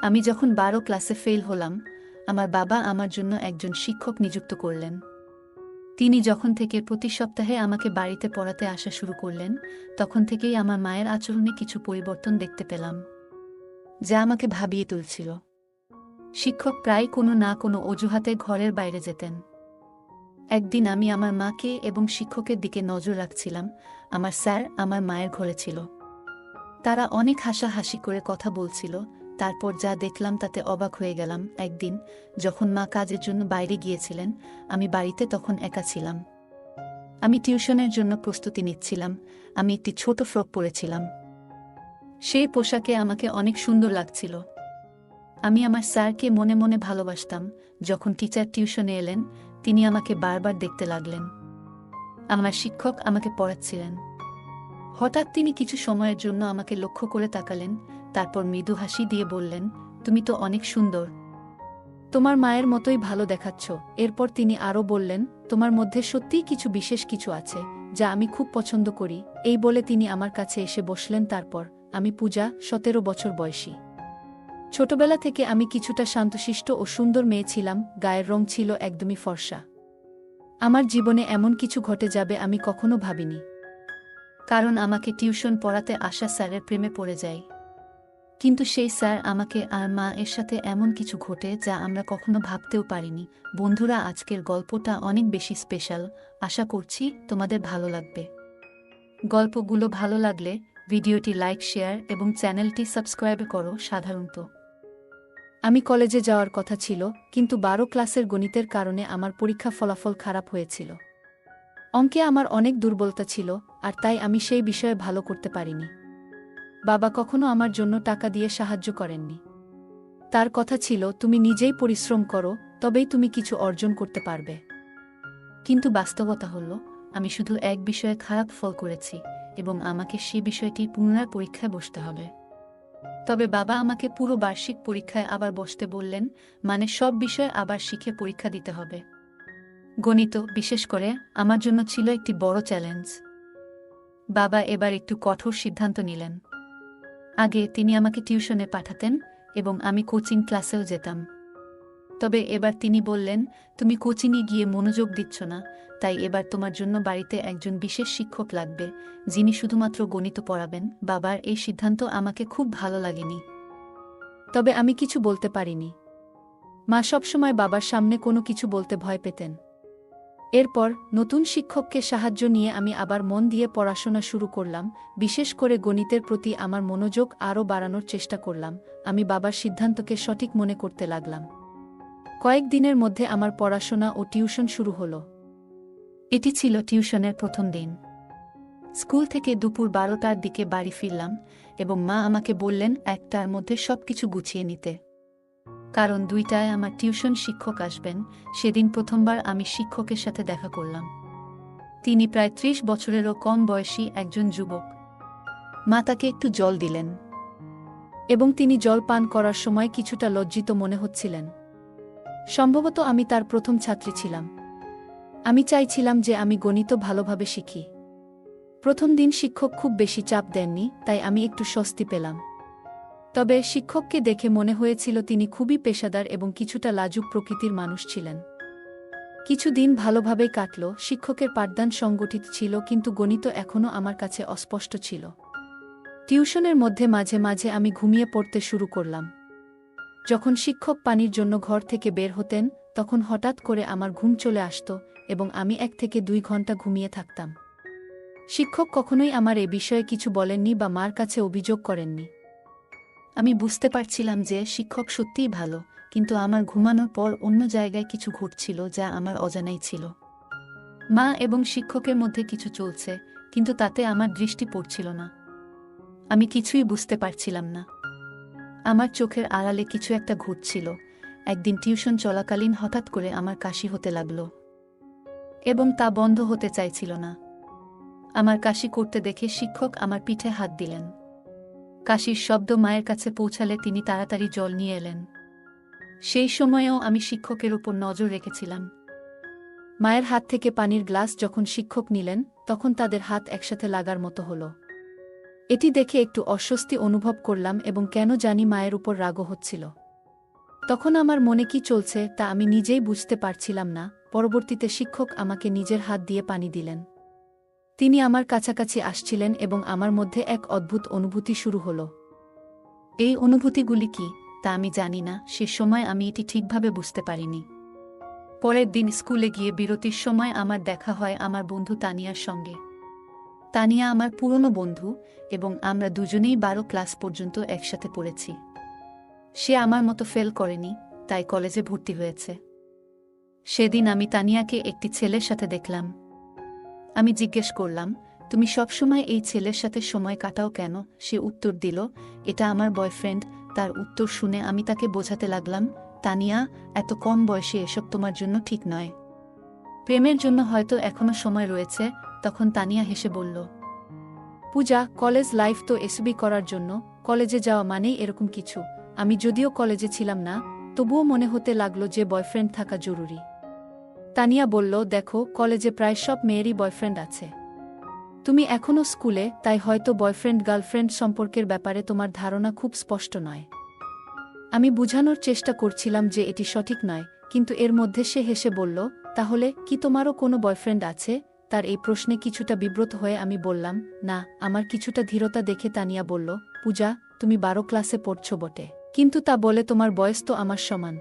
আমি যখন ১২ ক্লাসে ফেল হলাম, আমার বাবা আমার জন্য একজন শিক্ষক নিযুক্ত করলেন। তিনি যখন থেকে প্রতি সপ্তাহে আমাকে বাড়িতে পড়াতে আসা শুরু করলেন, তখন থেকেই আমার মায়ের আচরণে কিছু পরিবর্তন দেখতে পেলাম, যা আমাকে ভাবিয়ে তুলছিল। শিক্ষক প্রায় কোনো না কোনো অজুহাতে ঘরের বাইরে যেতেন। একদিন আমি আমার মাকে এবং শিক্ষকের দিকে নজর রাখছিলাম। আমার স্যার আমার মায়ের ঘরে ছিল। তারা অনেক হাসাহাসি করে কথা বলছিল। তারপর যা দেখলাম তাতে অবাক হয়ে গেলাম। একদিন যখন মা কাজের জন্য বাইরে গিয়েছিলেন, আমি বাড়িতে তখন একা ছিলাম। আমি টিউশনের জন্য প্রস্তুতি নিচ্ছিলাম। আমি একটি ছোট ফ্রক পরেছিলাম। সেই পোশাকে আমাকে অনেক সুন্দর লাগছিল। আমি আমার স্যারকে মনে মনে ভালোবাসতাম। যখন টিচার টিউশনে এলেন, তিনি আমাকে বারবার দেখতে লাগলেন। আমার শিক্ষক আমাকে পড়াচ্ছিলেন। হঠাৎ তিনি কিছু সময়ের জন্য আমাকে লক্ষ্য করে তাকালেন, তারপর মৃদু হাসি দিয়ে বললেন, তুমি তো অনেক সুন্দর। তোমার মায়ের মতোই ভালো দেখাচ্ছ। এরপর তিনি আরও বললেন, তোমার মধ্যে সত্যিই কিছু বিশেষ কিছু আছে, যা আমি খুব পছন্দ করি। এই বলে তিনি আমার কাছে এসে বসলেন। তারপর আমি পূজা, ১৭ বছর বয়সী। ছোটবেলা থেকে আমি কিছুটা শান্তশিষ্ট ও সুন্দর মেয়ে ছিলাম। গায়ের রং ছিল একদমই ফর্সা। আমার জীবনে এমন কিছু ঘটে যাবে আমি কখনো ভাবিনি। কারণ আমাকে টিউশন পড়াতে আসা স্যারের প্রেমে পড়ে যাই। কিন্তু সেই স্যার আমাকে আর মা এর সাথে এমন কিছু ঘটে যা আমরা কখনো ভাবতেও পারিনি। বন্ধুরা, আজকের গল্পটা অনেক বেশি স্পেশাল। আশা করছি তোমাদের ভালো লাগবে। গল্পগুলো ভালো লাগলে ভিডিওটি লাইক, শেয়ার এবং চ্যানেলটি সাবস্ক্রাইব করো। সাধারণত আমি কলেজে যাওয়ার কথা ছিল, কিন্তু ১২ ক্লাসের গণিতের কারণে আমার পরীক্ষা ফলাফল খারাপ হয়েছিল। অঙ্কে আমার অনেক দুর্বলতা ছিল, আর তাই আমি সেই বিষয়ে ভালো করতে পারিনি। বাবা কখনো আমার জন্য টাকা দিয়ে সাহায্য করেননি। তার কথা ছিল, তুমি নিজেই পরিশ্রম করো, তবেই তুমি কিছু অর্জন করতে পারবে। কিন্তু বাস্তবতা হল, আমি শুধু এক বিষয়ে খারাপ ফল করেছি এবং আমাকে সেই বিষয়টি পুনরায় পরীক্ষায় বসতে হবে। তবে বাবা আমাকে পুরো বার্ষিক পরীক্ষায় আবার বসতে বললেন, মানে সব বিষয়ে আবার শিখে পরীক্ষা দিতে হবে। গণিত বিশেষ করে আমার জন্য ছিল একটি বড় চ্যালেঞ্জ। বাবা এবার একটু কঠোর সিদ্ধান্ত নিলেন। আগে তিনি আমাকে টিউশনে পাঠাতেন এবং আমি কোচিং ক্লাসেও যেতাম। তবে এবার তিনি বললেন, তুমি কোচিংয়ে গিয়ে মনোযোগ দিচ্ছ না, তাই এবার তোমার জন্য বাড়িতে একজন বিশেষ শিক্ষক লাগবে, যিনি শুধুমাত্র গণিত পড়াবেন। বাবার এই সিদ্ধান্ত আমাকে খুব ভালো লাগেনি। তবে আমি কিছু বলতে পারিনি। মা সবসময় বাবার সামনে কোনো কিছু বলতে ভয় পেতেন। এরপর নতুন শিক্ষককে সাহায্য নিয়ে আমি আবার মন দিয়ে পড়াশোনা শুরু করলাম। বিশেষ করে গণিতের প্রতি আমার মনোযোগ আরও বাড়ানোর চেষ্টা করলাম। আমি বাবার সিদ্ধান্তকে সঠিক মনে করতে লাগলাম। কয়েকদিনের মধ্যে আমার পড়াশোনা ও টিউশন শুরু হলো। এটি ছিল টিউশনের প্রথম দিন। স্কুল থেকে দুপুর ১২টার দিকে বাড়ি ফিরলাম এবং মা আমাকে বললেন ১টার মধ্যে সবকিছু গুছিয়ে নিতে, কারণ ২টায় আমার টিউশন শিক্ষক আসবেন। সেদিন প্রথমবার আমি শিক্ষকের সাথে দেখা করলাম। তিনি প্রায় ৩০ বছরেরও কম বয়সী একজন যুবক। মা তাকে একটু জল দিলেন এবং তিনি জল পান করার সময় কিছুটা লজ্জিত মনে হচ্ছিলেন। সম্ভবত আমি তার প্রথম ছাত্রী ছিলাম। আমি চাইছিলাম যে আমি গণিত ভালোভাবে শিখি। প্রথম দিন শিক্ষক খুব বেশি চাপ দেননি, তাই আমি একটু স্বস্তি পেলাম। তবে শিক্ষককে দেখে মনে হয়েছিল তিনি খুবই পেশাদার এবং কিছুটা লাজুক প্রকৃতির মানুষ ছিলেন। কিছুদিন ভালোভাবেই কাটল। শিক্ষকের পাঠদান সংগঠিত ছিল, কিন্তু গণিত এখনও আমার কাছে অস্পষ্ট ছিল। টিউশনের মধ্যে মাঝে মাঝে আমি ঘুমিয়ে পড়তে শুরু করলাম। যখন শিক্ষক পানির জন্য ঘর থেকে বের হতেন, তখন হঠাৎ করে আমার ঘুম চলে আসত এবং আমি ১ থেকে ২ ঘন্টা ঘুমিয়ে থাকতাম। শিক্ষক কখনোই আমার এ বিষয়ে কিছু বলেননি বা মার কাছে অভিযোগ করেননি। আমি বুঝতে পারছিলাম যে শিক্ষক সত্যিই ভালো, কিন্তু আমার ঘুমানোর পর অন্য জায়গায় কিছু ঘটছিল যা আমার অজানাই ছিল। মা এবং শিক্ষকের মধ্যে কিছু চলছে, কিন্তু তাতে আমার দৃষ্টি পড়ছিল না। আমি কিছুই বুঝতে পারছিলাম না। আমার চোখের আড়ালে কিছু একটা ঘটছিল। একদিন টিউশন চলাকালীন হঠাৎ করে আমার কাশি হতে লাগল এবং তা বন্ধ হতে চাইছিল না। আমার কাশি করতে দেখে শিক্ষক আমার পিঠে হাত দিলেন। কাশির শব্দ মায়ের কাছে পৌঁছালে তিনি তাড়াতাড়ি জল নিয়ে এলেন। সেই সময়েও আমি শিক্ষকের উপর নজর রেখেছিলাম। মায়ের হাত থেকে পানির গ্লাস যখন শিক্ষক নিলেন, তখন তাদের হাত একসাথে লাগার মতো হল। এটি দেখে একটু অস্বস্তি অনুভব করলাম এবং কেন জানি মায়ের উপর রাগও হচ্ছিল। তখন আমার মনে কি চলছে তা আমি নিজেই বুঝতে পারছিলাম না। পরবর্তীতে শিক্ষক আমাকে নিজের হাত দিয়ে পানি দিলেন। তিনি আমার কাছাকাছি আসছিলেন এবং আমার মধ্যে এক অদ্ভুত অনুভূতি শুরু হল। এই অনুভূতিগুলি কি তা আমি জানি না, সে সময় আমি এটি ঠিকভাবে বুঝতে পারিনি। পরের দিন স্কুলে গিয়ে বিরতির সময় আমার দেখা হয় আমার বন্ধু তানিয়ার সঙ্গে। তানিয়া আমার পুরনো বন্ধু এবং আমরা দুজনেই 12 ক্লাস পর্যন্ত একসাথে পড়েছি। সে আমার মতো ফেল করেনি, তাই কলেজে ভর্তি হয়েছে। সেদিন আমি তানিয়াকে একটি ছেলের সাথে দেখলাম। আমি জিজ্ঞেস করলাম, তুমি সবসময় এই ছেলের সাথে সময় কাটাও কেন? সে উত্তর দিল, এটা আমার বয়ফ্রেন্ড। তার উত্তর শুনে আমি তাকে বোঝাতে লাগলাম, তানিয়া, এত কম বয়সে এসব তোমার জন্য ঠিক নয়। প্রেমের জন্য হয়তো এখনো সময় রয়েছে। তখন তানিয়া হেসে বলল, পূজা, কলেজ লাইফ তো এসবই করার জন্য। কলেজে যাওয়া মানেই এরকম কিছু। আমি যদিও কলেজে ছিলাম না, তবুও মনে হতে লাগলো যে বয়ফ্রেন্ড থাকা জরুরি। তানিয়া বলল, দেখো, কলেজে প্রায় সব মেয়েরই বয়ফ্রেন্ড আছে। তুমি এখনও স্কুলে, তাই হয়তো বয়ফ্রেন্ড গার্লফ্রেন্ড সম্পর্কের ব্যাপারে তোমার ধারণা খুব স্পষ্ট নয়। আমি বুঝানোর চেষ্টা করছিলাম যে এটি সঠিক নয়, কিন্তু এর মধ্যে সে হেসে বলল, তাহলে কি তোমারও কোনো বয়ফ্রেন্ড আছে? তার এই প্রশ্নে কিছুটা বিব্রত হয়ে আমি বললাম, না। আমার কিছুটা ধীরতা দেখে তানিয়া বলল, পূজা, তুমি 12 ক্লাসে পড়ছ বটে, কিন্তু তা বলে তোমার বয়স তো আমার সমান।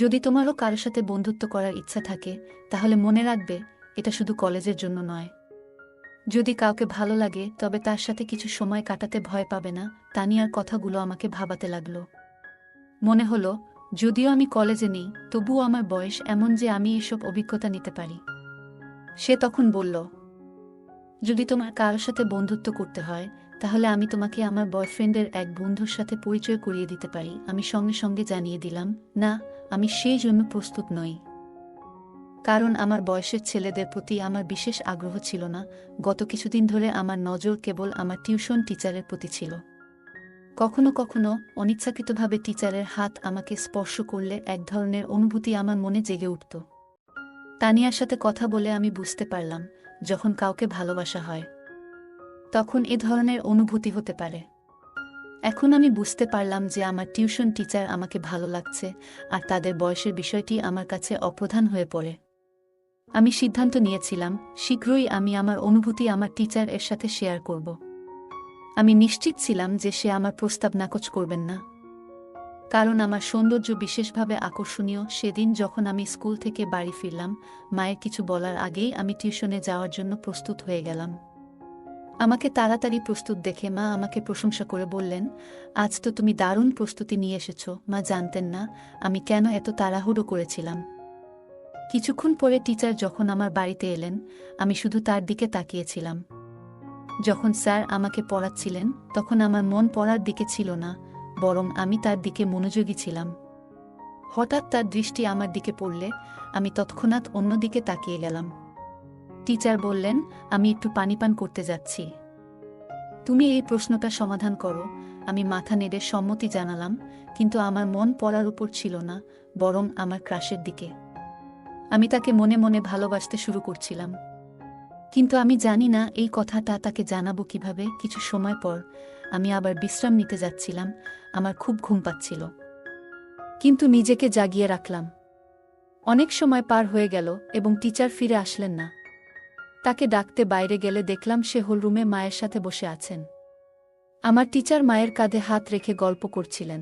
যদি তোমারও কারো সাথে বন্ধুত্ব করার ইচ্ছা থাকে, তাহলে মনে রাখবে, এটা শুধু কলেজের জন্য নয়। যদি কাউকে ভালো লাগে তবে তার সাথে কিছু সময় কাটাতে ভয় পাবে না। তানিয়ার কথাগুলো আমাকে ভাবাতে লাগল। মনে হলো, যদিও আমি কলেজে নেই, তবুও আমার বয়স এমন যে আমি এসব অভিজ্ঞতা নিতে পারি। সে তখন বলল, যদি তোমার কারো সাথে বন্ধুত্ব করতে হয়, তাহলে আমি তোমাকে আমার বয়ফ্রেন্ডের এক বন্ধুর সাথে পরিচয় করিয়ে দিতে পারি। আমি সঙ্গে সঙ্গে জানিয়ে দিলাম, না, আমি সেই জন্য প্রস্তুত নই। কারণ আমার বয়সের ছেলেদের প্রতি আমার বিশেষ আগ্রহ ছিল না। গত কিছুদিন ধরে আমার নজর কেবল আমার টিউশন টিচারের প্রতি ছিল। কখনো কখনো অনিচ্ছাকৃতভাবে টিচারের হাত আমাকে স্পর্শ করলে এক ধরনের অনুভূতি আমার মনে জেগে উঠত। তানিয়ার সাথে কথা বলে আমি বুঝতে পারলাম, যখন কাউকে ভালোবাসা হয় তখন এ ধরনের অনুভূতি হতে পারে। এখন আমি বুঝতে পারলাম যে আমার টিউশন টিচার আমাকে ভালো লাগছে, আর তাদের বয়সের বিষয়টি আমার কাছে অপ্রধান হয়ে পড়ে। আমি সিদ্ধান্ত নিয়েছিলাম, শীঘ্রই আমি আমার অনুভূতি আমার টিচার এর সাথে শেয়ার করব। আমি নিশ্চিত ছিলাম যে সে আমার প্রস্তাব নাকচ করবেন না, কারণ আমার সৌন্দর্য বিশেষভাবে আকর্ষণীয়। সেদিন যখন আমি স্কুল থেকে বাড়ি ফিরলাম, মায়ের কিছু বলার আগেই আমি টিউশনে যাওয়ার জন্য প্রস্তুত হয়ে গেলাম। আমাকে তাড়াতাড়ি প্রস্তুত দেখে মা আমাকে প্রশংসা করে বললেন, আজ তো তুমি দারুণ প্রস্তুতি নিয়ে এসেছ। মা জানতেন না আমি কেন এত তাড়াহুড়ো করেছিলাম। কিছুক্ষণ পরে টিচার যখন আমার বাড়িতে এলেন, আমি শুধু তার দিকে তাকিয়েছিলাম। যখন স্যার আমাকে পড়াচ্ছিলেন, তখন আমার মন পড়ার দিকে ছিল না, বরং আমি তার দিকে মনোযোগী ছিলাম। হঠাৎ তার দৃষ্টি আমার দিকে পড়লে আমি তৎক্ষণাৎ অন্যদিকে তাকিয়ে গেলাম। টিচার বললেন, আমি একটু পানি পান করতে যাচ্ছি, তুমি এই প্রশ্নটা সমাধান করো। আমি মাথা নেড়ে সম্মতি জানালাম, কিন্তু আমার মন পড়ার উপর ছিল না, বরং আমার ক্রাশের দিকে। আমি তাকে মনে মনে ভালোবাসতে শুরু করছিলাম, কিন্তু আমি জানি না এই কথাটা তাকে জানাবো কিভাবে। কিছু সময় পর আমি আবার বিশ্রাম নিতে যাচ্ছিলাম। আমার খুব ঘুম পাচ্ছিল, কিন্তু নিজেকে জাগিয়ে রাখলাম। অনেক সময় পার হয়ে গেল এবং টিচার ফিরে আসলেন না। তাকে ডাকতে বাইরে গেলে দেখলাম সে হলরুমে মায়ের সাথে বসে আছেন। আমার টিচার মায়ের কাঁধে হাত রেখে গল্প করছিলেন,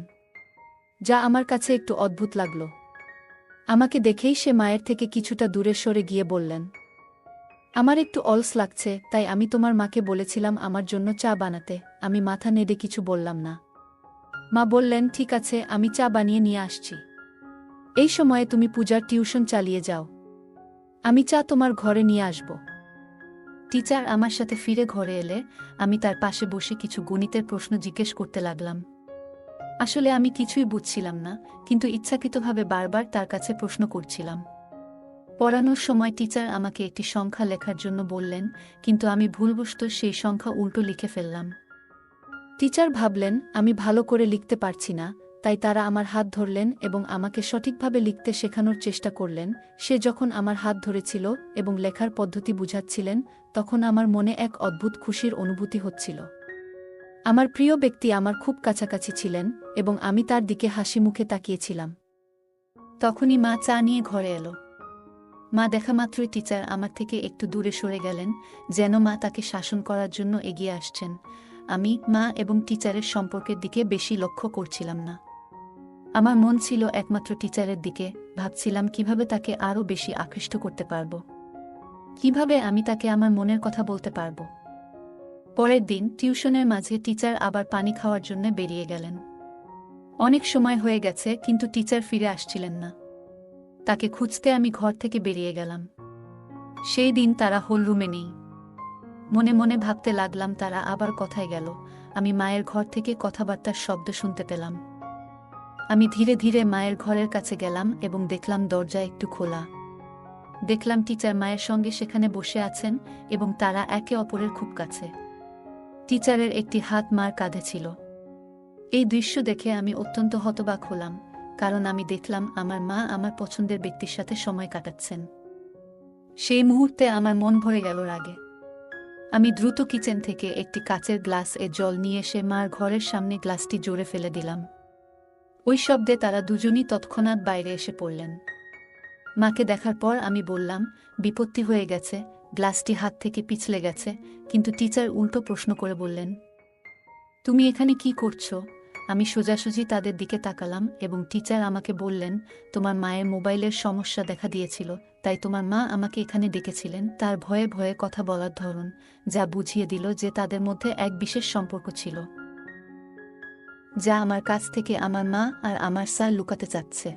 যা আমার কাছে একটু অদ্ভুত লাগল। আমাকে দেখেই সে মায়ের থেকে কিছুটা দূরে সরে গিয়ে বললেন, আমার একটু অলস লাগছে, তাই আমি তোমার মাকে বলেছিলাম আমার জন্য চা বানাতে। আমি মাথা নেড়ে কিছু বললাম না। মা বললেন, ঠিক আছে, আমি চা বানিয়ে নিয়ে আসছি। এই সময়ে তুমি পূজার টিউশন চালিয়ে যাও, আমি চা তোমার ঘরে নিয়ে আসব। টিচার আমার সাথে ফিরে ঘরে এলে আমি তার পাশে বসে কিছু গণিতের প্রশ্ন জিজ্ঞেস করতে লাগলাম। আসলে আমি কিছুই বুঝছিলাম না, কিন্তু ইচ্ছাকৃতভাবে বারবার তার কাছে প্রশ্ন করছিলাম। পড়ানোর সময় টিচার আমাকে একটি সংখ্যা লেখার জন্য বললেন, কিন্তু আমি ভুলবশত সেই সংখ্যা উল্টো লিখে ফেললাম। টিচার ভাবলেন আমি ভালো করে লিখতে পারছি না, তাই তারা আমার হাত ধরলেন এবং আমাকে সঠিকভাবে লিখতে শেখানোর চেষ্টা করলেন। সে যখন আমার হাত ধরেছিল এবং লেখার পদ্ধতি বুঝাচ্ছিলেন, তখন আমার মনে এক অদ্ভুত খুশির অনুভূতি হচ্ছিল। আমার প্রিয় ব্যক্তি আমার খুব কাছাকাছি ছিলেন এবং আমি তার দিকে হাসি মুখে তাকিয়েছিলাম। তখনই মা চা নিয়ে ঘরে এলো। মা দেখা মাত্রই টিচার আমার থেকে একটু দূরে সরে গেলেন, যেন মা তাকে শাসন করার জন্য এগিয়ে আসছেন। আমি মা এবং টিচারের সম্পর্কের দিকে বেশি লক্ষ্য করছিলাম না। আমার মন ছিল একমাত্র টিচারের দিকে। ভাবছিলাম কিভাবে তাকে আরও বেশি আকৃষ্ট করতে পারব, কিভাবে আমি তাকে আমার মনের কথা বলতে পারব। পরের দিন টিউশনের মাঝে টিচার আবার পানি খাওয়ার জন্য বেরিয়ে গেলেন। অনেক সময় হয়ে গেছে, কিন্তু টিচার ফিরে আসছিলেন না। তাকে খুঁজতে আমি ঘর থেকে বেরিয়ে গেলাম। সেই দিন তারা হোল রুমে নেই। মনে মনে ভাবতে লাগলাম তারা আবার কোথায় গেল। আমি মায়ের ঘর থেকে কথাবার্তার শব্দ শুনতে পেলাম। আমি ধীরে ধীরে মায়ের ঘরের কাছে গেলাম এবং দেখলাম দরজা একটু খোলা। দেখলাম টিচার মায়ের সঙ্গে সেখানে বসে আছেন এবং তারা একে অপরের খুব কাছে। টিচারের একটি হাত মার কাঁধে ছিল। এই দৃশ্য দেখে আমি অত্যন্ত হতবাক হলাম, কারণ আমি দেখলাম আমার মা আমার পছন্দের ব্যক্তির সাথে সময় কাটাচ্ছেন। সেই মুহূর্তে আমার মন ভরে গেল রাগে। আমি দ্রুত কিচেন থেকে একটি কাচের গ্লাস জল নিয়ে এসে মার ঘরের সামনে গ্লাসটি জোরে ফেলে দিলাম। ওই শব্দে তারা দুজনই তৎক্ষণাৎ বাইরে এসে পড়লেন। মাকে দেখার পর আমি বললাম, বিপত্তি হয়ে গেছে, গ্লাসটি হাত থেকে পিছলে গেছে। কিন্তু টিচার উল্টো প্রশ্ন করে বললেন, তুমি এখানে কি করছো? আমি সোজাসুজি তাদের দিকে তাকালাম এবং টিচার আমাকে বললেন, তোমার মায়ের মোবাইলের সমস্যা দেখা দিয়েছিল, তাই তোমার মা আমাকে এখানে ডেকেছিলেন। তার ভয়ে ভয়ে কথা বলার ধরন যা বুঝিয়ে দিল যে তাদের মধ্যে এক বিশেষ সম্পর্ক ছিল, যা আমার কাছ থেকে আমার মা আর আমার স্যার লুকাতে চাচ্ছে।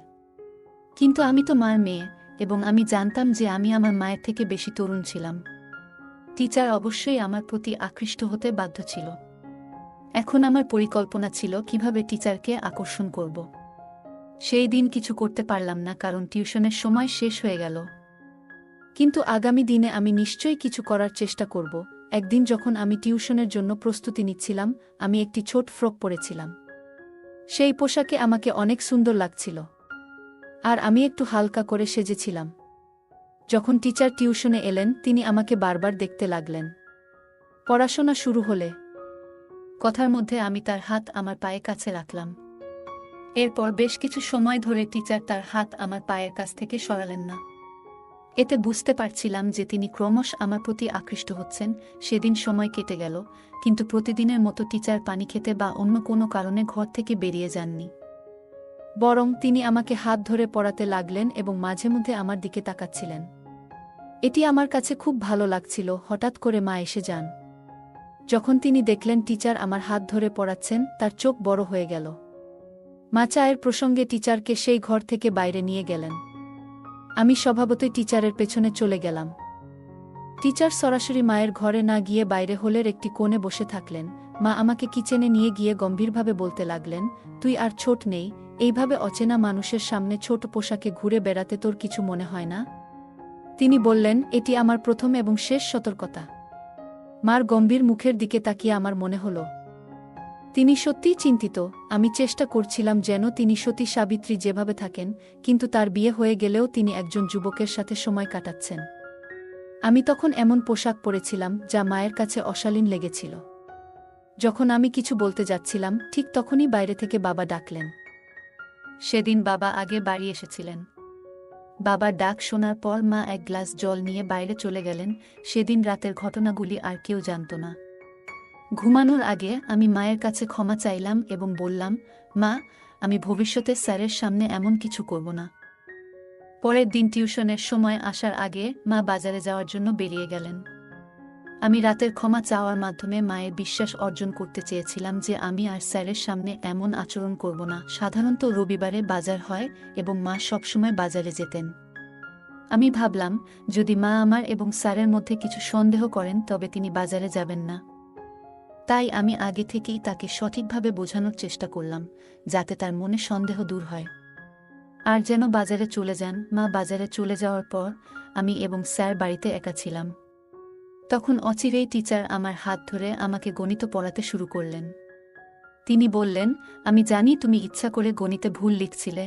কিন্তু আমি তো মার মেয়ে এবং আমি জানতাম যে আমি আমার মায়ের থেকে বেশি তরুণ ছিলাম। টিচার অবশ্যই আমার প্রতি আকৃষ্ট হতে বাধ্য ছিল। এখন আমার পরিকল্পনা ছিল কিভাবে টিচারকে আকর্ষণ করব। সেই দিন কিছু করতে পারলাম না, কারণ টিউশনের সময় শেষ হয়ে গেল। কিন্তু আগামী দিনে আমি নিশ্চয়ই কিছু করার চেষ্টা করব। একদিন যখন আমি টিউশনের জন্য প্রস্তুতি নিচ্ছিলাম, আমি একটি ছোট ফ্রক পরেছিলাম। সেই পোশাকে আমাকে অনেক সুন্দর লাগছিল, আর আমি একটু হালকা করে সেজেছিলাম। যখন টিচার টিউশনে এলেন, তিনি আমাকে বারবার দেখতে লাগলেন। পড়াশোনা শুরু হলে কথার মধ্যে আমি তার হাত আমার পায়ের কাছে রাখলাম। এরপর বেশ কিছু সময় ধরে টিচার তার হাত আমার পায়ের কাছ থেকে সরালেন না। এতে বুঝতে পারছিলাম যে তিনি ক্রমশ আমার প্রতি আকৃষ্ট হচ্ছেন। সেদিন সময় কেটে গেল, কিন্তু প্রতিদিনের মতো টিচার পানি খেতে বা অন্য কোনো কারণে ঘর থেকে বেরিয়ে যাননি। বরং তিনি আমাকে হাত ধরে পড়াতে লাগলেন এবং মাঝে মধ্যে আমার দিকে তাকাচ্ছিলেন। এটি আমার কাছে খুব ভালো লাগছিল। হঠাৎ করে মা এসে যান। যখন তিনি দেখলেন টিচার আমার হাত ধরে পড়াচ্ছেন, তার চোখ বড় হয়ে গেল। মা চায়ের প্রসঙ্গে টিচারকে সেই ঘর থেকে বাইরে নিয়ে গেলেন। আমি স্বভাবতই টিচারের পেছনে চলে গেলাম। টিচার সরাসরি মায়ের ঘরে না গিয়ে বাইরে হলের একটি কোণে বসে থাকলেন। মা আমাকে কিচেনে নিয়ে গিয়ে গম্ভীরভাবে বলতে লাগলেন, তুই আর ছোট নেই, এইভাবে অচেনা মানুষের সামনে ছোট পোশাকে ঘুরে বেড়াতে তোর কিছু মনে হয় না? তিনি বললেন, এটি আমার প্রথম এবং শেষ সতর্কতা। মার গম্ভীর মুখের দিকে তাকিয়ে আমার মনে হলো তিনি সত্যিই চিন্তিত। আমি চেষ্টা করছিলাম যেন তিনি সতী সাবিত্রী যেভাবে থাকেন, কিন্তু তার বিয়ে হয়ে গেলেও তিনি একজন যুবকের সাথে সময় কাটাচ্ছেন। আমি তখন এমন পোশাক পরেছিলাম যা মায়ের কাছে অশালীন লেগেছিল। যখন আমি কিছু বলতে যাচ্ছিলাম, ঠিক তখনই বাইরে থেকে বাবা ডাকলেন। সেদিন বাবা আগে বাড়ি এসেছিলেন। বাবার ডাক শোনার পর মা এক গ্লাস জল নিয়ে বাইরে চলে গেলেন। সেদিন রাতের ঘটনাগুলি আর কেউ জানত না। ঘুমানোর আগে আমি মায়ের কাছে ক্ষমা চাইলাম এবং বললাম, মা, আমি ভবিষ্যতে স্যারের সামনে এমন কিছু করব না। পরের দিন টিউশনের সময় আসার আগে মা বাজারে যাওয়ার জন্য বেরিয়ে গেলেন। আমি রাতের ক্ষমা চাওয়ার মাধ্যমে মায়ের বিশ্বাস অর্জন করতে চেয়েছিলাম যে আমি আর স্যারের সামনে এমন আচরণ করব না। সাধারণত রবিবারে বাজার হয় এবং মা সবসময় বাজারে যেতেন। আমি ভাবলাম, যদি মা আমার এবং স্যারের মধ্যে কিছু সন্দেহ করেন তবে তিনি বাজারে যাবেন না। তাই আমি আগে থেকেই তাকে সঠিকভাবে বোঝানোর চেষ্টা করলাম, যাতে তার মনে সন্দেহ দূর হয় আর যেন বাজারে চলে যান। মা বাজারে চলে যাওয়ার পর আমি এবং স্যার বাড়িতে একা ছিলাম। তখন অচিরেই টিচার আমার হাত ধরে আমাকে গণিত পড়াতে শুরু করলেন। তিনি বললেন, আমি জানি তুমি ইচ্ছা করে গণিতে ভুল লিখছিলে,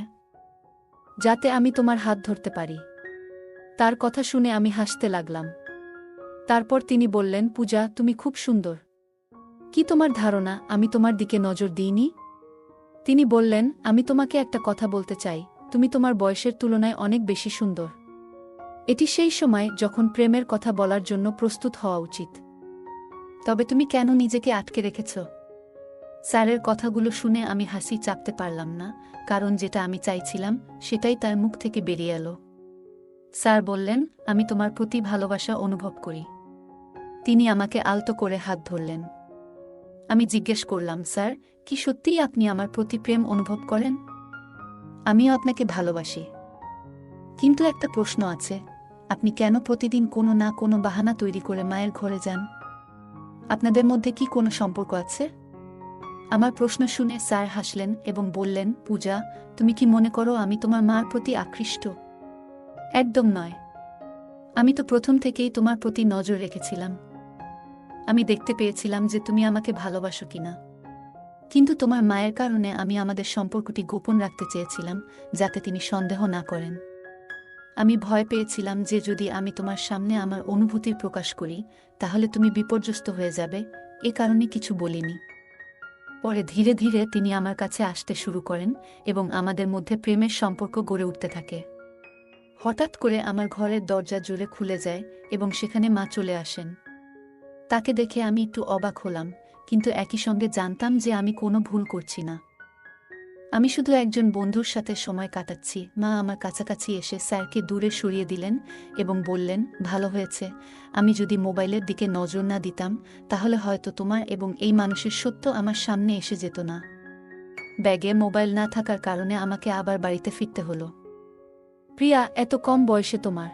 যাতে আমি তোমার হাত ধরতে পারি। তার কথা শুনে আমি হাসতে লাগলাম। তারপর তিনি বললেন, পূজা, তুমি খুব সুন্দর, কি তোমার ধারণা আমি তোমার দিকে নজর দিইনি? তিনি বললেন, আমি তোমাকে একটা কথা বলতে চাই, তুমি তোমার বয়সের তুলনায় অনেক বেশি সুন্দর। এটি সেই সময় যখন প্রেমের কথা বলার জন্য প্রস্তুত হওয়া উচিত। তবে তুমি কেন নিজেকে আটকে রেখেছ? স্যারের কথাগুলো শুনে আমি হাসি চাপতে পারলাম না, কারণ যেটা আমি চাইছিলাম সেটাই তার মুখ থেকে বেরিয়ে এলো। স্যার বললেন, আমি তোমার প্রতি ভালোবাসা অনুভব করি। তিনি আমাকে আলতো করে হাত ধরলেন। আমি জিজ্ঞেস করলাম, স্যার, কি সত্যিই আপনি আমার প্রতি প্রেম অনুভব করেন? আমিও আপনাকে ভালোবাসি, কিন্তু একটা প্রশ্ন আছে, আপনি কেন প্রতিদিন কোনো না কোনো বাহানা তৈরি করে মায়ের ঘরে যান? আপনাদের মধ্যে কি কোনো সম্পর্ক আছে? আমার প্রশ্ন শুনে স্যার হাসলেন এবং বললেন, পূজা, তুমি কি মনে করো আমি তোমার মার প্রতি আকৃষ্ট? একদম নয়। আমি তো প্রথম থেকেই তোমার প্রতি নজর রেখেছিলাম। আমি দেখতে পেয়েছিলাম যে তুমি আমাকে ভালোবাসো কিনা। কিন্তু তোমার মায়ের কারণে আমি আমাদের সম্পর্কটি গোপন রাখতে চেয়েছিলাম, যাতে তিনি সন্দেহ না করেন। আমি ভয় পেয়েছিলাম যে যদি আমি তোমার সামনে আমার অনুভূতির প্রকাশ করি, তাহলে তুমি বিপর্যস্ত হয়ে যাবে, এ কারণে কিছু বলিনি। পরে ধীরে ধীরে তিনি আমার কাছে আসতে শুরু করেন এবং আমাদের মধ্যে প্রেমের সম্পর্ক গড়ে উঠতে থাকে। হঠাৎ করে আমার ঘরের দরজা জোরে খুলে যায় এবং সেখানে মা চলে আসেন। তাকে দেখে আমি একটু অবাক হলাম, কিন্তু একই সঙ্গে জানতাম যে আমি কোনো ভুল করছি না। আমি শুধু একজন বন্ধুর সাথে সময় কাটাচ্ছি। মা আমার কাছাকাছি এসে স্যারকে দূরে সরিয়ে দিলেন এবং বললেন, ভালো হয়েছে, আমি যদি মোবাইলের দিকে নজর না দিতাম তাহলে হয়তো তোমার এবং এই মানুষের সত্য আমার সামনে এসে যেত না। ব্যাগে মোবাইল না থাকার কারণে আমাকে আবার বাড়িতে ফিরতে হলো। প্রিয়া, এত কম বয়সে তোমার।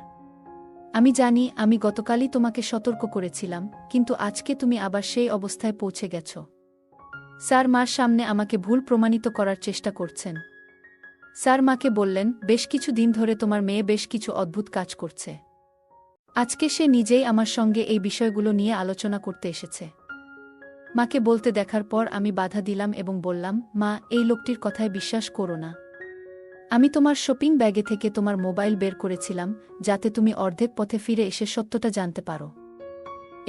আমি জানি আমি গতকালই তোমাকে সতর্ক করেছিলাম, কিন্তু আজকে তুমি আবার সেই অবস্থায় পৌঁছে গেছ। স্যার মার সামনে আমাকে ভুল প্রমাণিত করার চেষ্টা করছেন। স্যার মাকে বললেন, বেশ কিছু দিন ধরে তোমার মেয়ে বেশ কিছু অদ্ভুত কাজ করছে। আজকে সে নিজেই আমার সঙ্গে এই বিষয়গুলো নিয়ে আলোচনা করতে এসেছে। মাকে বলতে দেখার পর আমি বাধা দিলাম এবং বললাম, মা, এই লোকটির কথায় বিশ্বাস করো না। আমি তোমার শপিং ব্যাগে থেকে তোমার মোবাইল বের করেছিলাম, যাতে তুমি অর্ধেক পথে ফিরে এসে সত্যটা জানতে পারো।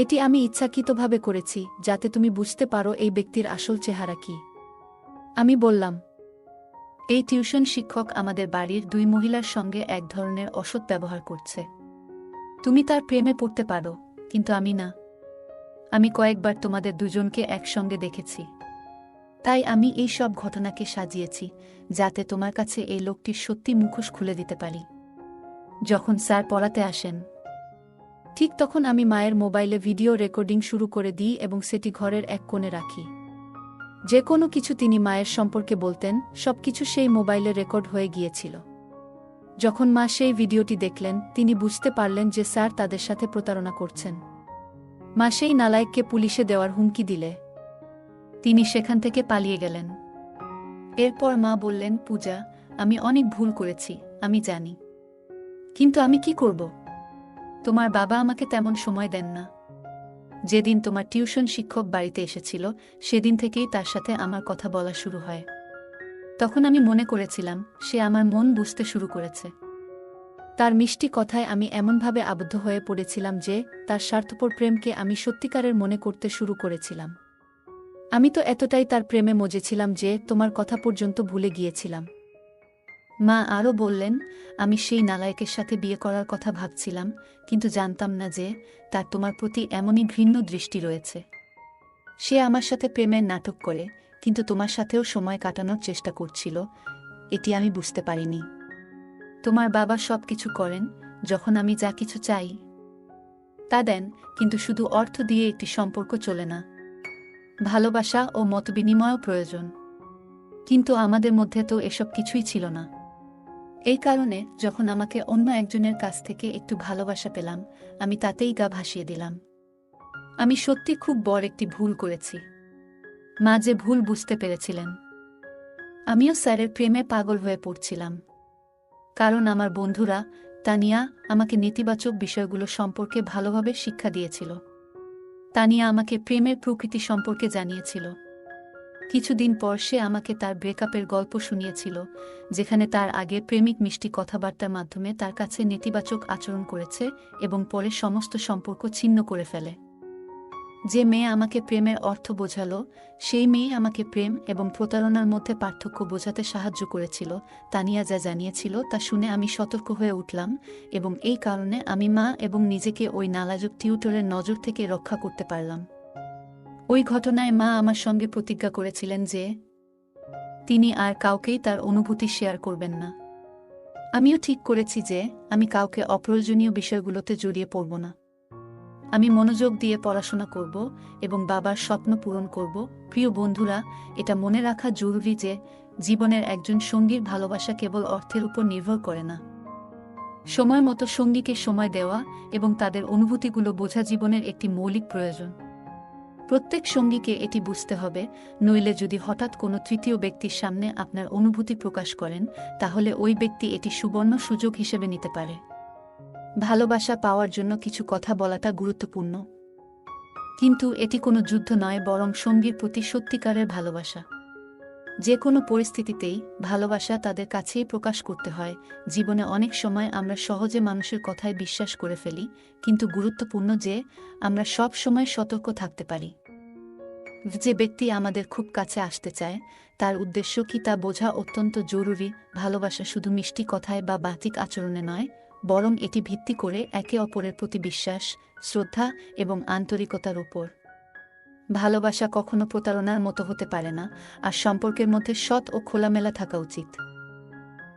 এটি আমি ইচ্ছাকৃতভাবে করেছি, যাতে তুমি বুঝতে পারো এই ব্যক্তির আসল চেহারা কি। আমি বললাম, এই টিউশন শিক্ষক আমাদের বাড়ির 2 মহিলার সঙ্গে এক ধরনের অসৎ ব্যবহার করছে। তুমি তার প্রেমে পড়তে পারো, কিন্তু আমি না। আমি কয়েকবার তোমাদের দুজনকে একসঙ্গে দেখেছি। তাই আমি এই সব ঘটনাকে সাজিয়েছি, যাতে তোমার কাছে এই লোকটির সত্যি মুখোশ খুলে দিতে পারি। যখন স্যার পড়াতে আসেন, ঠিক তখন আমি মায়ের মোবাইলে ভিডিও রেকর্ডিং শুরু করে দিই এবং সেটি ঘরের এক কোণে রাখি। যে কোনো কিছু তিনি মায়ের সম্পর্কে বলতেন, সবকিছু সেই মোবাইলে রেকর্ড হয়ে গিয়েছিল। যখন মা সেই ভিডিওটি দেখলেন, তিনি বুঝতে পারলেন যে স্যার তাদের সাথে প্রতারণা করছেন। মা সেই নালায়েককে পুলিশে দেওয়ার হুমকি দিলে তিনি সেখান থেকে পালিয়ে গেলেন। এরপর মা বললেন, পূজা, আমি অনেক ভুল করেছি, আমি জানি। কিন্তু আমি কি করব? তোমার বাবা আমাকে তেমন সময় দেন না। যেদিন তোমার টিউশন শিক্ষক বাড়িতে এসেছিল, সেদিন থেকেই তার সাথে আমার কথা বলা শুরু হয়। তখন আমি মনে করেছিলাম সে আমার মন বুঝতে শুরু করেছে। তার মিষ্টি কথায় আমি এমনভাবে আবদ্ধ হয়ে পড়েছিলাম যে তার স্বার্থপর প্রেমকে আমি সত্যিকারের মনে করতে শুরু করেছিলাম। আমি তো এতটাই তার প্রেমে মজেছিলাম যে তোমার কথা পর্যন্ত ভুলে গিয়েছিলাম। মা আরও বললেন, আমি সেই নালায়েকের সাথে বিয়ে করার কথা ভাবছিলাম, কিন্তু জানতাম না যে তার তোমার প্রতি এমনই ঘৃণ্য দৃষ্টি রয়েছে। সে আমার সাথে প্রেমের নাটক করে, কিন্তু তোমার সাথেও সময় কাটানোর চেষ্টা করছিল, এটি আমি বুঝতে পারিনি। তোমার বাবা সব কিছু করেন, যখন আমি যা কিছু চাই তা দেন, কিন্তু শুধু অর্থ দিয়ে একটি সম্পর্ক চলে না। ভালোবাসা ও মতবিনিময়ও প্রয়োজন। কিন্তু আমাদের মধ্যে তো এসব কিছুই ছিল না। এই কারণে যখন আমাকে অন্য একজনের কাছ থেকে একটু ভালোবাসা পেলাম, আমি তাতেই গা ভাসিয়ে দিলাম। আমি সত্যি খুব বড় একটি ভুল করেছি। মা যে ভুল বুঝতে পেরেছিলেন। আমিও স্যারের প্রেমে পাগল হয়ে পড়ছিলাম, কারণ আমার বন্ধুরা, তানিয়া, আমাকে নেতিবাচক বিষয়গুলো সম্পর্কে ভালোভাবে শিক্ষা দিয়েছিল। তানিয়া আমাকে প্রেমের প্রকৃতি সম্পর্কে জানিয়েছিল। কিছুদিন পর সে আমাকে তার ব্রেকআপের গল্প শুনিয়েছিল, যেখানে তার আগে প্রেমিক মিষ্টি কথাবার্তার মাধ্যমে তার কাছে নেতিবাচক আচরণ করেছে এবং পরে সমস্ত সম্পর্ক ছিন্ন করে ফেলে। যে মেয়ে আমাকে প্রেমের অর্থ বোঝালো, সেই মেয়ে আমাকে প্রেম এবং প্রতারণার মধ্যে পার্থক্য বোঝাতে সাহায্য করেছিল। তানিয়া যা জানিয়েছিল তা শুনে আমি সতর্ক হয়ে উঠলাম, এবং এই কারণে আমি মা এবং নিজেকে ওই নালাযুক টিউটরের নজর থেকে রক্ষা করতে পারলাম। ওই ঘটনায় মা আমার সঙ্গে প্রতিজ্ঞা করেছিলেন যে তিনি আর কাউকেই তার অনুভূতি শেয়ার করবেন না। আমিও ঠিক করেছি যে আমি কাউকে অপ্রয়োজনীয় বিষয়গুলোতে জড়িয়ে পড়ব না। আমি মনোযোগ দিয়ে পড়াশোনা করব এবং বাবার স্বপ্ন পূরণ করব। প্রিয় বন্ধুরা, এটা মনে রাখা জরুরি যে জীবনের একজন সঙ্গীর ভালোবাসা কেবল অর্থের উপর নির্ভর করে না। সময় মতো সঙ্গীকে সময় দেওয়া এবং তাদের অনুভূতিগুলো বোঝা জীবনের একটি মৌলিক প্রয়োজন। প্রত্যেক সঙ্গীকে এটি বুঝতে হবে, নইলে যদি হঠাৎ কোনো তৃতীয় ব্যক্তির সামনে আপনার অনুভূতি প্রকাশ করেন, তাহলে ওই ব্যক্তি এটি সুবর্ণ সুযোগ হিসেবে নিতে পারে। ভালোবাসা পাওয়ার জন্য কিছু কথা বলাটা গুরুত্বপূর্ণ, কিন্তু এটি কোনো যুদ্ধ নয়, বরং সঙ্গীর প্রতি সত্যিকারের ভালোবাসা। যে কোনো পরিস্থিতিতেই ভালোবাসা তাদের কাছেই প্রকাশ করতে হয়। জীবনে অনেক সময় আমরা সহজে মানুষের কথায় বিশ্বাস করে ফেলি, কিন্তু গুরুত্বপূর্ণ যে আমরা সব সময় সতর্ক থাকতে পারি। যে ব্যক্তি আমাদের খুব কাছে আসতে চায়, তার উদ্দেশ্য কি তা বোঝা অত্যন্ত জরুরি। ভালোবাসা শুধু মিষ্টি কথায় বা বাহ্যিক আচরণে নয়, বরং এটি ভিত্তি করে একে অপরের প্রতি বিশ্বাস, শ্রদ্ধা এবং আন্তরিকতার উপর। ভালোবাসা কখনো প্রতারণার মতো হতে পারে না, আর সম্পর্কের মধ্যে সৎ ও খোলামেলা থাকা উচিত।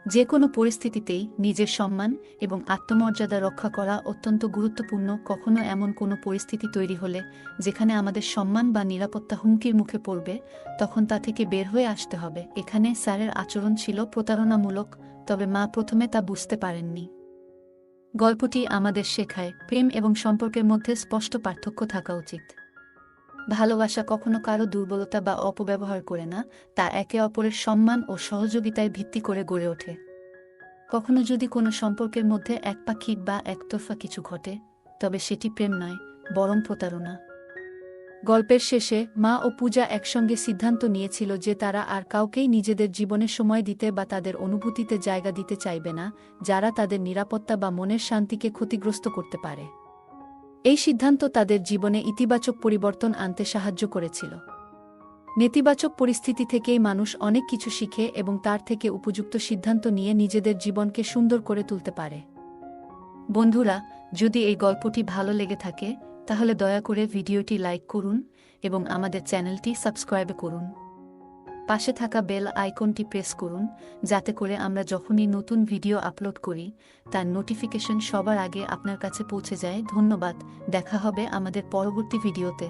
যে কোনো পরিস্থিতিতেই নিজের সম্মান এবং আত্মমর্যাদা রক্ষা করা অত্যন্ত গুরুত্বপূর্ণ। কখনো এমন কোনো পরিস্থিতি তৈরি হলে যেখানে আমাদের সম্মান বা নিরাপত্তা হুমকির মুখে পড়বে, তখন তা থেকে বের হয়ে আসতে হবে। এখানে স্যারের আচরণ ছিল প্রতারণামূলক, তবে মা প্রথমে তা বুঝতে পারেননি। গল্পটি আমাদের শেখায়, প্রেম এবং সম্পর্কের মধ্যে স্পষ্ট পার্থক্য থাকা উচিত। ভালোবাসা কখনো কারো দুর্বলতা বা অপব্যবহার করে না, তা একে অপরের সম্মান ও সহযোগিতায় ভিত্তি করে গড়ে ওঠে। কখনো যদি কোনো সম্পর্কের মধ্যে একপাক্ষিক বা একতরফা কিছু ঘটে, তবে সেটি প্রেম নয়, বরং প্রতারণা। গল্পের শেষে মা ও পূজা একসঙ্গে সিদ্ধান্ত নিয়েছিল যে তারা আর কাউকেই নিজেদের জীবনে সময় দিতে বা তাদের অনুভূতিতে জায়গা দিতে চাইবে না, যারা তাদের নিরাপত্তা বা মনের শান্তিকে ক্ষতিগ্রস্ত করতে পারে। এই সিদ্ধান্ত তাদের জীবনে ইতিবাচক পরিবর্তন আনতে সাহায্য করেছিল। নেতিবাচক পরিস্থিতি থেকেই মানুষ অনেক কিছু শিখে এবং তার থেকে উপযুক্ত সিদ্ধান্ত নিয়ে নিজেদের জীবনকে সুন্দর করে তুলতে পারে। বন্ধুরা, যদি এই গল্পটি ভালো লেগে থাকে, তাহলে দয়া করে ভিডিওটি লাইক করুন এবং আমাদের চ্যানেলটি সাবস্ক্রাইব করুন। পাশে থাকা বেল আইকনটি প্রেস করুন, যাতে করে আমরা যখনই নতুন ভিডিও আপলোড করি, তার নোটিফিকেশন সবার আগে আপনার কাছে পৌঁছে যায়। ধন্যবাদ। দেখা হবে আমাদের পরবর্তী ভিডিওতে।